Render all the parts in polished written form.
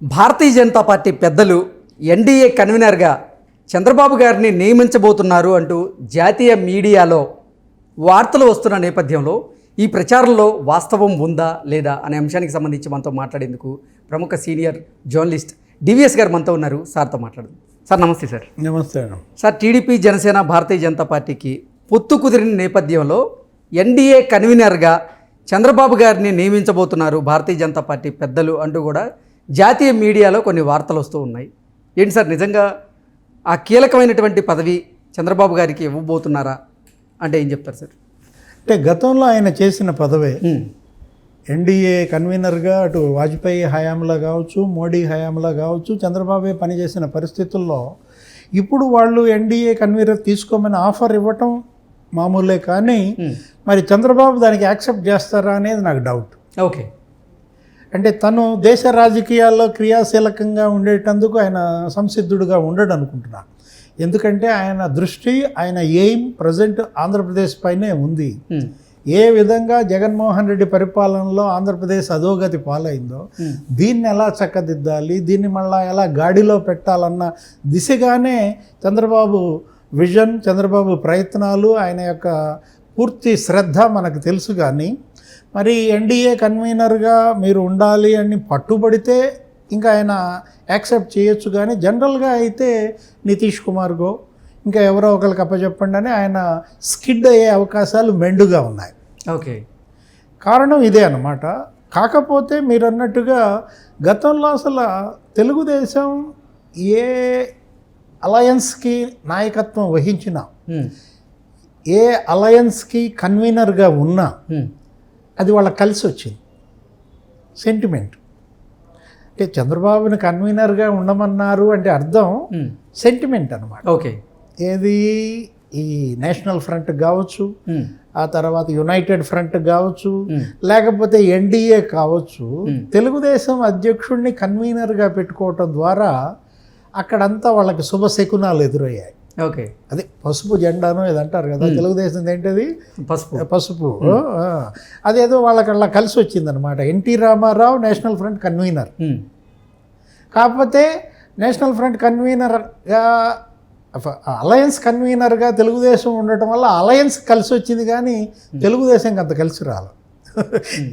Bharatiya Janata party పెద్దలు NDA కన్వీనర్గా చంద్రబాబు గారిని నియమించబోతున్నారు అంటూ జాతీయ మీడియాలో వార్తలు వస్తున్న నేపథ్యంలో ఈ ప్రచారంలో వాస్తవం ఉందా లేదా అనే అంశానికి సంబంధించి మనతో మాట్లాడేందుకు ప్రముఖ సీనియర్ జర్నలిస్ట్ డివిఎస్ గారు మనతో ఉన్నారు. సార్తో మాట్లాడదాం. సార్ నమస్తే. సార్ నమస్తే. సార్, టీడీపీ జనసేన భారతీయ జనతా పార్టీకి పొత్తు కుదిరిన నేపథ్యంలో ఎన్డీఏ కన్వీనర్గా చంద్రబాబు గారిని నియమించబోతున్నారు భారతీయ జనతా పార్టీ పెద్దలు అంటూ కూడా జాతీయ మీడియాలో కొన్ని వార్తలు వస్తూ ఉన్నాయి. ఏంటి సార్, నిజంగా ఆ కీలకమైనటువంటి పదవి చంద్రబాబు గారికి ఇవ్వబోతున్నారా అంటే ఏం చెప్తారు సార్? అంటే గతంలో ఆయన చేసిన పదవే ఎన్డీఏ కన్వీనర్గా అటు వాజ్పేయి హయాంలో కావచ్చు, మోడీ హయాంలో కావచ్చు, చంద్రబాబే పనిచేసిన పరిస్థితుల్లో ఇప్పుడు వాళ్ళు ఎన్డీఏ కన్వీనర్ తీసుకోమని ఆఫర్ ఇవ్వటం మామూలే, కానీ మరి చంద్రబాబు దానికి యాక్సెప్ట్ చేస్తారా అనేది నాకు డౌట్. ఓకే, అంటే తను దేశ రాజకీయాల్లో క్రియాశీలకంగా ఉండేటందుకు ఆయన సంసిద్ధుడుగా ఉండడు అనుకుంటున్నాను. ఎందుకంటే ఆయన దృష్టి, ఆయన ఎయిమ్ ప్రజెంట్ ఆంధ్రప్రదేశ్ పైనే ఉంది. ఏ విధంగా జగన్మోహన్ రెడ్డి పరిపాలనలో ఆంధ్రప్రదేశ్ అధోగతి పాలైందో దీన్ని ఎలా చక్కదిద్దాలి, దీన్ని మళ్ళా ఎలా గాడిలో పెట్టాలన్న దిశగానే చంద్రబాబు విజన్, చంద్రబాబు ప్రయత్నాలు, ఆయన యొక్క పూర్తి శ్రద్ధ మనకు తెలుసు. కానీ మరి ఎన్డీఏ కన్వీనర్గా మీరు ఉండాలి అని పట్టుబడితే ఇంకా ఆయన యాక్సెప్ట్ చేయొచ్చు. కానీ జనరల్గా అయితే నితీష్ కుమార్గో ఇంకా ఎవరో ఒకరికి అప్పచెప్పండి అని ఆయన స్కిడ్ అయ్యే అవకాశాలు మెండుగా ఉన్నాయి. ఓకే, కారణం ఇదే అన్నమాట. కాకపోతే మీరు అన్నట్టుగా గతంలో అసలు తెలుగుదేశం ఏ అలయన్స్కి నాయకత్వం వహించినా, ఏ అలయన్స్కి కన్వీనర్గా ఉన్నా అది వాళ్ళకి కలిసి వచ్చింది. సెంటిమెంట్ అంటే చంద్రబాబుని కన్వీనర్గా ఉండమన్నారు అంటే అర్థం సెంటిమెంట్ అన్నమాట. ఓకే, ఏది ఈ నేషనల్ ఫ్రంట్ కావచ్చు, ఆ తర్వాత యునైటెడ్ ఫ్రంట్ కావచ్చు, లేకపోతే ఎన్డీఏ కావచ్చు, తెలుగుదేశం అధ్యక్షుడిని కన్వీనర్గా పెట్టుకోవటం ద్వారా అక్కడంతా వాళ్ళకి శుభశకునాలు ఎదురయ్యాయి. ఓకే, అదే పసుపు జెండాను ఏదో అంటారు కదా, తెలుగుదేశం ఏంటది పసుపు. అదేదో వాళ్ళకి అలా కలిసి వచ్చిందనమాట. NT Rama Rao national front convener. కాకపోతే నేషనల్ ఫ్రంట్ కన్వీనర్గా, అలయన్స్ కన్వీనర్గా తెలుగుదేశం ఉండటం వల్ల అలయన్స్ కలిసి వచ్చింది, కానీ తెలుగుదేశంకి అంత కలిసి రాలి.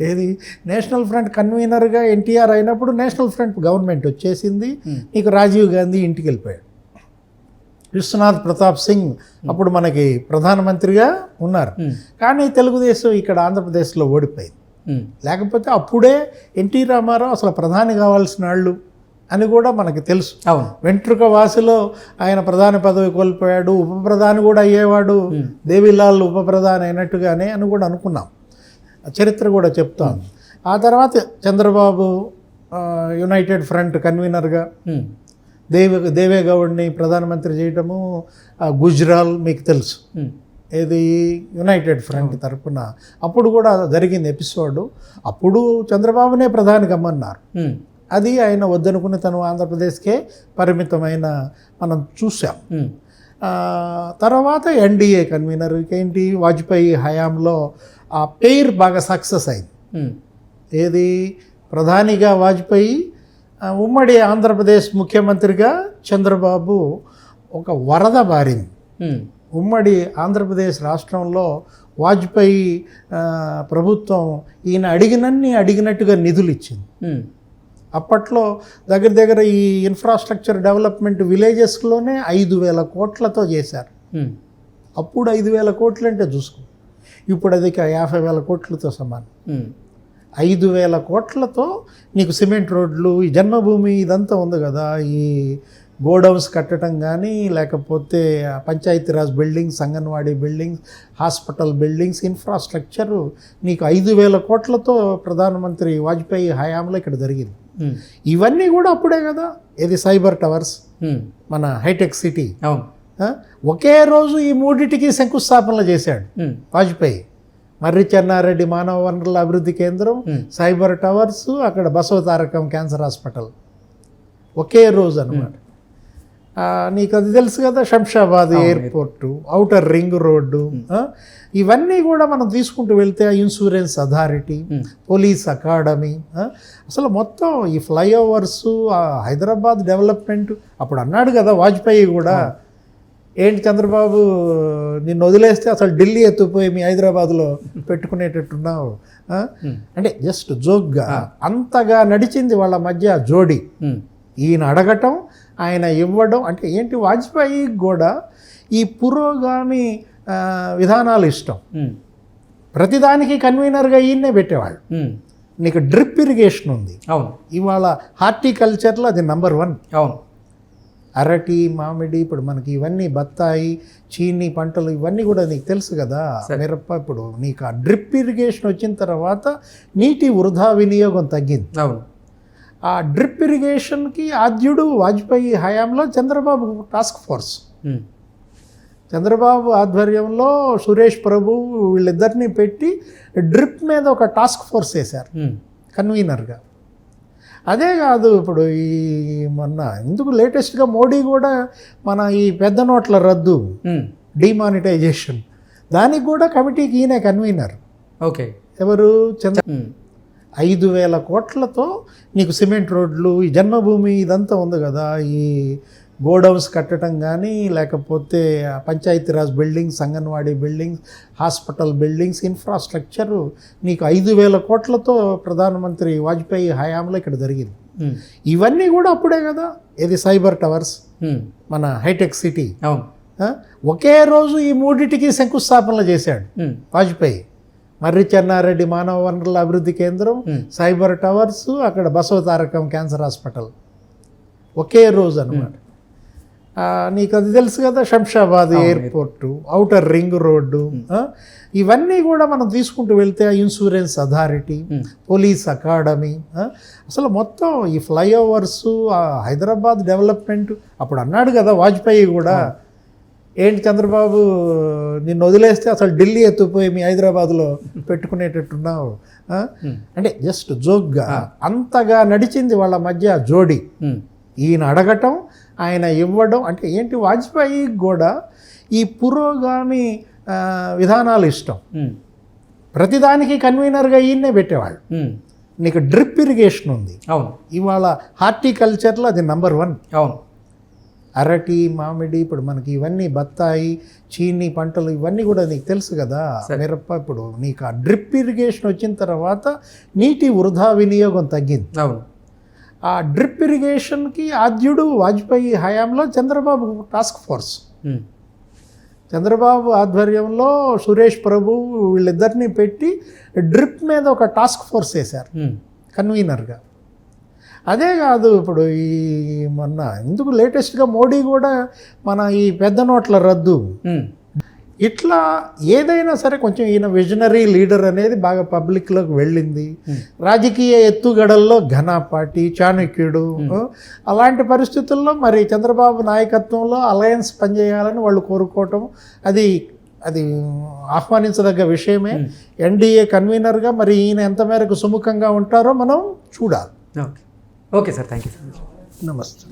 ఏది నేషనల్ ఫ్రంట్ కన్వీనర్గా ఎన్టీఆర్ అయినప్పుడు నేషనల్ ఫ్రంట్ గవర్నమెంట్ వచ్చేసింది, నీకు రాజీవ్ గాంధీ ఇంటికి వెళ్ళిపోయాడు, విశ్వనాథ్ ప్రతాప్ సింగ్ అప్పుడు మనకి ప్రధానమంత్రిగా ఉన్నారు. కానీ తెలుగుదేశం ఇక్కడ ఆంధ్రప్రదేశ్లో ఓడిపోయింది. లేకపోతే అప్పుడే ఎన్టీ రామారావు అసలు ప్రధాని కావాల్సిన వాళ్ళు అని కూడా మనకి తెలుసు. అవును, వెంట్రుక వాసిలో ఆయన ప్రధాని పదవి కోల్పోయాడు, ఉప ప్రధాని కూడా అయ్యేవాడు, దేవిలాల్ ఉప ప్రధాని అయినట్టుగానే అని కూడా అనుకున్నాం. చరిత్ర కూడా చెప్తాం. ఆ తర్వాత చంద్రబాబు యునైటెడ్ ఫ్రంట్ కన్వీనర్గా దేవేగౌడ్ని ప్రధానమంత్రి చేయటము, గుజరాల్ మీకు తెలుసు, ఏది యునైటెడ్ ఫ్రంట్ తరఫున అప్పుడు కూడా జరిగింది ఎపిసోడ్. అప్పుడు చంద్రబాబునే ప్రధాని గమ్మన్నారు. అది ఆయన వద్దనుకుని తను ఆంధ్రప్రదేశ్కే పరిమితమైన మనం చూసాం. తర్వాత ఎన్డీఏ కన్వీనర్ ఏంటి, వాజ్పేయి హయాంలో ఆ పేర్ బాగా సక్సెస్ అయింది. ఏది ప్రధానిగా వాజ్పేయి, ఉమ్మడి ఆంధ్రప్రదేశ్ ముఖ్యమంత్రిగా చంద్రబాబు ఒక వరద బారింది. ఉమ్మడి ఆంధ్రప్రదేశ్ రాష్ట్రంలో వాజ్పేయి ప్రభుత్వం ఈయన అడిగినట్టుగా నిధులు ఇచ్చింది. అప్పట్లో దగ్గర ఈ ఇన్ఫ్రాస్ట్రక్చర్ డెవలప్మెంట్ విలేజెస్లోనే 5,000 కోట్లతో చేశారు. అప్పుడు 5,000 కోట్లు అంటే చూసుకో, ఇప్పుడు అది 50,000 కోట్లతో సమానం. 5,000 కోట్లతో నీకు సిమెంట్ రోడ్లు, ఈ జన్మభూమి ఇదంతా ఉంది కదా, ఈ గోడౌన్స్ కట్టడం కానీ, లేకపోతే Panchayati Raj buildings, anganwadi buildings, hospital buildings, infrastructure నీకు 5,000 కోట్లతో ప్రధానమంత్రి వాజ్పేయి హయాంలో ఇక్కడ జరిగింది. ఇవన్నీ కూడా అప్పుడే కదా. ఏది సైబర్ టవర్స్, మన హైటెక్ సిటీ, ఒకే రోజు ఈ మూడింటికి శంకుస్థాపనలు చేశాడు వాజ్పేయి. మర్రి చెన్నారెడ్డి మానవ వనరుల అభివృద్ధి కేంద్రం, సైబర్ టవర్స్, అక్కడ బసవతారకం క్యాన్సర్ హాస్పిటల్ ఒకే రోజు అన్నమాట. నీకు అది తెలుసు కదా, Shamshabad airport, outer ring road, ఇవన్నీ కూడా మనం తీసుకుంటూ వెళ్తే ఇన్సూరెన్స్ అథారిటీ, పోలీస్ అకాడమీ, అసలు మొత్తం ఈ ఫ్లైఓవర్స్, హైదరాబాద్ డెవలప్మెంట్ అప్పుడు అన్నాడు కదా వాజ్పేయి కూడా, ఏంటి చంద్రబాబు నిన్ను వదిలేస్తే అసలు ఢిల్లీ ఎత్తుపోయి మీ హైదరాబాద్లో పెట్టుకునేటట్టున్నావు, అంటే జస్ట్ జోక్గా అంతగా నడిచింది వాళ్ళ మధ్య జోడి. ఈయన అడగటం, ఆయన ఇవ్వడం, అంటే ఏంటి వాజ్పేయి కూడా ఈ పురోగామి విధానాలు ఇష్టం. ప్రతిదానికి కన్వీనర్గా ఈయన్నే పెట్టేవాళ్ళు. నీకు డ్రిప్ ఇరిగేషన్ ఉంది, అవును, ఇవాళ హార్టికల్చర్లో అది నంబర్ 1. అవును, అరటి, మామిడి, ఇప్పుడు మనకి ఇవన్నీ బత్తాయి, చీనీ పంటలు ఇవన్నీ కూడా నీకు తెలుసు కదా, మిరప. ఇప్పుడు నీకు ఆ డ్రిప్ ఇరిగేషన్ వచ్చిన తర్వాత నీటి వృధా వినియోగం తగ్గింది. అవును, ఆ డ్రిప్ ఇరిగేషన్కి ఆద్యుడు వాజ్పేయి హయాంలో చంద్రబాబు టాస్క్ ఫోర్స్, చంద్రబాబు ఆధ్వర్యంలో సురేష్ ప్రభు వీళ్ళిద్దరిని పెట్టి డ్రిప్ మీద ఒక టాస్క్ ఫోర్స్ వేశారు కన్వీనర్గా. అదే కాదు, ఇప్పుడు ఈ మొన్న ఎందుకు లేటెస్ట్గా మోడీ కూడా మన ఈ పెద్ద నోట్ల రద్దు, డిమానిటైజేషన్, దానికి కూడా కమిటీకి ఈయన కన్వీనర్. ఓకే, ఎవరు? 5,000 కోట్లతో నీకు సిమెంట్ రోడ్లు, ఈ జన్మభూమి ఇదంతా ఉంది కదా, ఈ గోడౌన్స్ కట్టడం కానీ, లేకపోతే Panchayati Raj buildings, anganwadi buildings, hospital buildings, infrastructure నీకు 5,000 కోట్లతో ప్రధానమంత్రి వాజ్పేయి హయాంలో ఇక్కడ జరిగింది. ఇవన్నీ కూడా అప్పుడే కదా. ఇది సైబర్ టవర్స్, మన హైటెక్ సిటీ, ఒకే రోజు ఈ మూడింటికి శంకుస్థాపనలు చేశాడు వాజ్పేయి. మర్రి చెన్నారెడ్డి మానవ వనరుల అభివృద్ధి కేంద్రం, సైబర్ టవర్స్, అక్కడ బసవతారకం క్యాన్సర్ హాస్పిటల్ ఒకే రోజు అనమాట. నీకు అది తెలుసు కదా, Shamshabad airport, outer ring road, ఇవన్నీ కూడా మనం తీసుకుంటూ వెళ్తే ఇన్సూరెన్స్ అథారిటీ, పోలీస్ అకాడమీ, అసలు మొత్తం ఈ ఫ్లైఓవర్స్, హైదరాబాద్ డెవలప్మెంట్ అప్పుడు అన్నాడు కదా వాజ్పేయి కూడా, ఏంటి చంద్రబాబు నిన్ను వదిలేస్తే అసలు ఢిల్లీ ఎత్తుపోయి మీ హైదరాబాద్లో పెట్టుకునేటట్టున్నావు, అంటే జస్ట్ జోక్గా అంతగా నడిచింది వాళ్ళ మధ్య జోడి. ఈయన అడగటం, ఆయన ఇవ్వడం, అంటే ఏంటి వాజ్పేయి కూడా ఈ పురోగామి విధానాలు ఇష్టం. ప్రతిదానికి కన్వీనర్గా ఈయన్నే పెట్టేవాళ్ళు. నీకు డ్రిప్ ఇరిగేషన్ ఉంది, అవును, ఇవాళ హార్టికల్చర్లో అది నంబర్ 1. అవును, అరటి, మామిడి, ఇప్పుడు మనకి ఇవన్నీ బత్తాయి, చీనీ పంటలు ఇవన్నీ కూడా నీకు తెలుసు కదా, మిరప. ఇప్పుడు నీకు ఆ డ్రిప్ ఇరిగేషన్ వచ్చిన తర్వాత నీటి వృధా వినియోగం తగ్గింది. అవును, ఆ డ్రిప్ ఇరిగేషన్కి ఆద్యుడు వాజ్పేయి హయాంలో చంద్రబాబు టాస్క్ ఫోర్స్, చంద్రబాబు ఆధ్వర్యంలో సురేష్ ప్రభు వీళ్ళిద్దరిని పెట్టి డ్రిప్ మీద ఒక టాస్క్ ఫోర్స్ వేశారు కన్వీనర్గా. అదే కాదు, ఇప్పుడు ఈ మొన్న ఎందుకు లేటెస్ట్గా మోడీ కూడా మన ఈ పెద్ద నోట్ల రద్దు, ఇట్లా ఏదైనా సరే కొంచెం ఈయన విజనరీ లీడర్ అనేది బాగా పబ్లిక్లోకి వెళ్ళింది. రాజకీయ ఎత్తుగడల్లో ఘనపాటి, చాణక్యుడు, అలాంటి పరిస్థితుల్లో మరి చంద్రబాబు నాయకత్వంలో అలయన్స్ పనిచేయాలని వాళ్ళు కోరుకోవటం అది అది ఆహ్వానించదగ్గ విషయమే. ఎన్డీఏ కన్వీనర్గా మరి ఈయన ఎంత మేరకు సుముఖంగా ఉంటారో మనం చూడాలి. Okay, okay sir, thank you sir. నమస్తే.